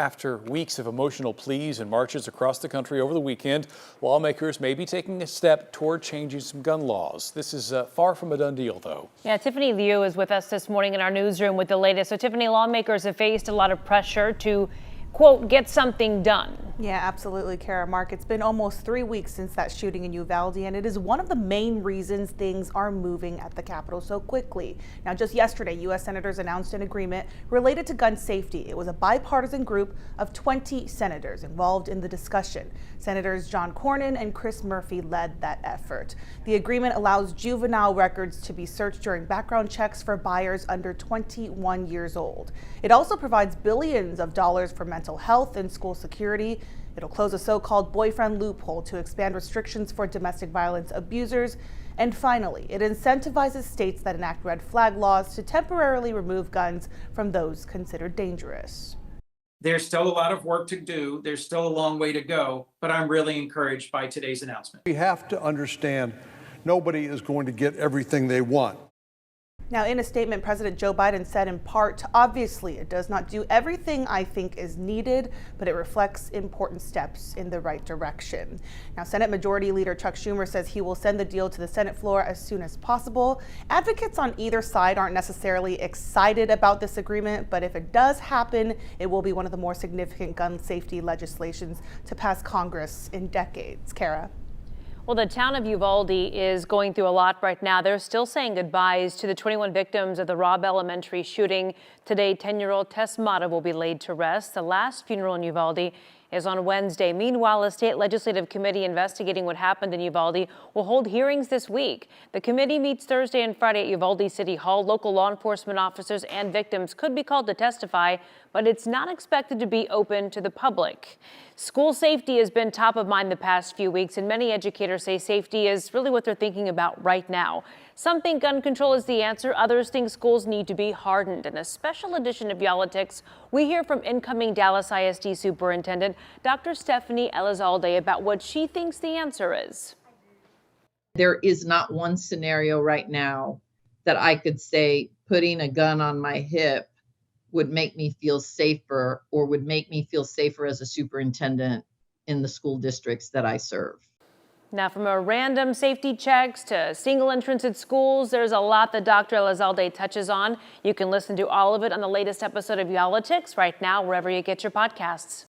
After weeks of emotional pleas and marches across the country over the weekend, lawmakers may be taking a step toward changing some gun laws. This is far from a done deal, though. Yeah, Tiffany Liu is with us this morning in our newsroom with the latest. So, Tiffany, lawmakers have faced a lot of pressure to, quote, get something done. Yeah, absolutely, Kara. Mark, it's been almost 3 weeks since that shooting in Uvalde, and it is one of the main reasons things are moving at the Capitol so quickly. Now, just yesterday, U.S. senators announced an agreement related to gun safety. It was a bipartisan group of 20 senators involved in the discussion. Senators John Cornyn and Chris Murphy led that effort. The agreement allows juvenile records to be searched during background checks for buyers under 21 years old. It also provides billions of dollars for mental health and school security. It'll close a so-called boyfriend loophole to expand restrictions for domestic violence abusers. And finally, it incentivizes states that enact red flag laws to temporarily remove guns from those considered dangerous. There's still a lot of work to do. There's still a long way to go, but I'm really encouraged by today's announcement. We have to understand nobody is going to get everything they want. Now, in a statement, President Joe Biden said in part, obviously, it does not do everything I think is needed, but it reflects important steps in the right direction. Now, Senate Majority Leader Chuck Schumer says he will send the deal to the Senate floor as soon as possible. Advocates on either side aren't necessarily excited about this agreement, but if it does happen, it will be one of the more significant gun safety legislations to pass Congress in decades. Kara? Well, the town of Uvalde is going through a lot right now. They're still saying goodbyes to the 21 victims of the Robb Elementary shooting. Today, 10-year-old Tess Mata will be laid to rest. The last funeral in Uvalde is on Wednesday. Meanwhile, a state legislative committee investigating what happened in Uvalde will hold hearings this week. The committee meets Thursday and Friday at Uvalde City Hall. Local law enforcement officers and victims could be called to testify, but it's not expected to be open to the public. School safety has been top of mind the past few weeks, and many educators say safety is really what they're thinking about right now. Some think gun control is the answer. Others think schools need to be hardened. In a special edition of Politics, we hear from incoming Dallas ISD Superintendent Dr. Stephanie Elizalde about what she thinks the answer is. There is not one scenario right now that I could say putting a gun on my hip would make me feel safer or would make me feel safer as a superintendent in the school districts that I serve. Now, from a random safety checks to single entrance at schools, there's a lot that Dr. Elizalde touches on. You can listen to all of it on the latest episode of Politics right now, wherever you get your podcasts.